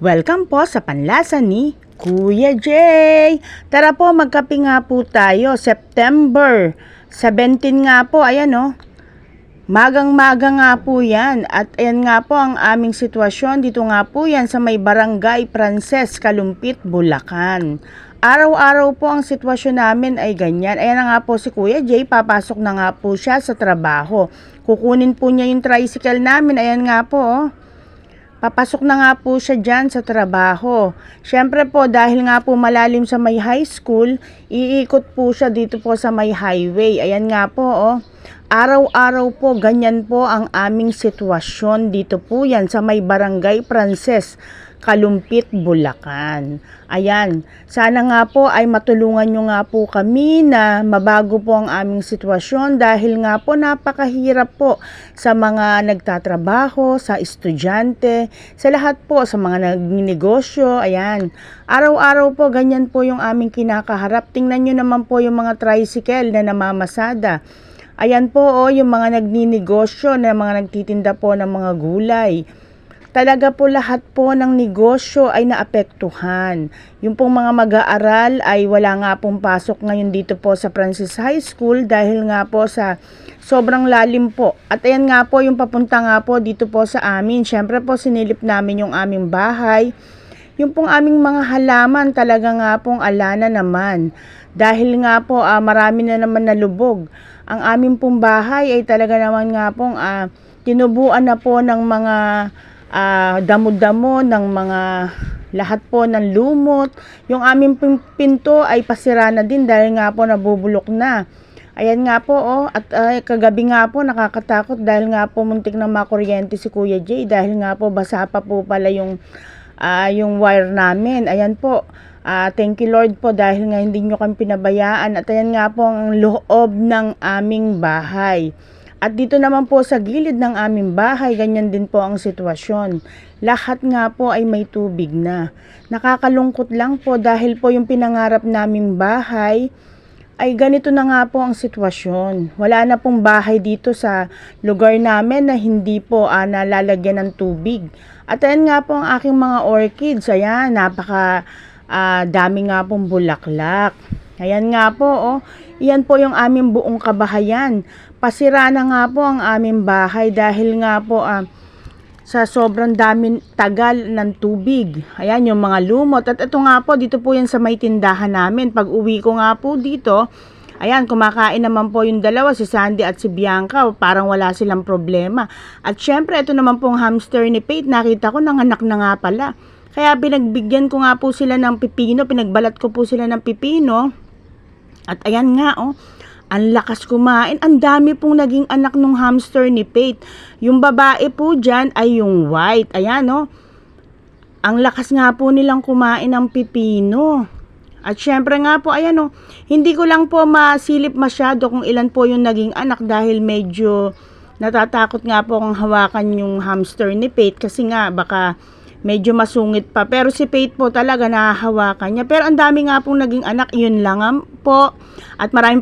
Welcome po sa Panlasa ni Kuya Jay. Tara po, magkape nga po tayo. September 17 nga po, ayan o. Magang-maga nga po yan. At ayan nga po ang aming sitwasyon. Dito nga po yan sa may Barangay Frances, Kalumpit, Bulacan. Araw-araw po ang sitwasyon namin ay ganyan. Ayan na nga po si Kuya Jay, papasok na nga po siya sa trabaho. Kukunin po niya yung tricycle namin. Ayan nga po oh. Papasok na nga po siya dyan sa trabaho. Siyempre po, dahil nga po malalim sa may high school, iikot po siya dito po sa may highway. Ayan nga po, oh. Araw-araw po, ganyan po ang aming sitwasyon. Dito po yan sa may Barangay Frances, Kalumpit, Bulacan. Ayan, sana nga po ay matulungan nyo nga po kami na mabago po ang aming sitwasyon dahil nga po napakahirap po sa mga nagtatrabaho, sa estudyante, sa lahat po, sa mga nagnegosyo. Ayan, araw-araw po ganyan po yung aming kinakaharap. Tingnan nyo naman po yung mga tricycle na namamasada. Ayan po oh, yung mga nagninegosyo na mga nagtitinda po ng mga gulay. Talaga po lahat po ng negosyo ay naapektuhan. Yung pong mga mag-aaral ay wala nga pong pasok ngayon dito po sa Frances High School dahil nga po sa sobrang lalim po. At ayan nga po yung papunta nga po dito po sa amin. Siyempre po sinilip namin yung aming bahay. Yung pong aming mga halaman talaga nga pong alana naman. Dahil nga po marami na naman nalubog. Ang aming pong bahay ay talaga naman nga pong tinubuan na po ng mga damo-damo ng mga lahat po ng lumot. Yung aming pinto ay pasira na din dahil nga po nabubulok na. Ayan nga po oh, at kagabi nga po nakakatakot dahil nga po muntik na makuryente si Kuya Jay dahil nga po basa pa po pala yung wire namin. Ayan po. Thank you Lord po dahil nga hindi nyo kami pinabayaan at ayan nga po ang loob ng aming bahay. At dito naman po sa gilid ng aming bahay, ganyan din po ang sitwasyon. Lahat nga po ay may tubig na. Nakakalungkot lang po dahil po yung pinangarap naming bahay ay ganito na nga po ang sitwasyon. Wala na pong bahay dito sa lugar namin na hindi po nalalagyan ng tubig. At ayan nga po ang aking mga orchids. Ayan, napaka dami nga pong bulaklak. Ayan nga po, oh. Iyan po yung aming buong kabahayan. Pasira na nga po ang aming bahay dahil nga po sa sobrang daming tagal ng tubig. Ayan yung mga lumot. At ito nga po, dito po yan sa may tindahan namin. Pag uwi ko nga po dito, ayan, kumakain naman po yung dalawa, si Sandy at si Bianca. Parang wala silang problema. At syempre, ito naman pong hamster ni Faith. Nakita ko, nanganak na nga pala. Kaya pinagbigyan ko nga po sila ng pipino. Pinagbalat ko po sila ng pipino. At ayan nga oh, ang lakas kumain. Ang dami pong naging anak ng hamster ni Faith. Yung babae po dyan ay yung white. Ayan oh, ang lakas nga po nilang kumain ng pipino. At syempre nga po, ayan oh, hindi ko lang po masilip masyado kung ilan po yung naging anak dahil medyo natatakot nga po kung hawakan yung hamster ni Faith kasi nga baka medyo masungit pa. Pero si Faith po talaga nahahawakan niya. Pero ang dami nga pong naging anak. Yun lang po. At maraming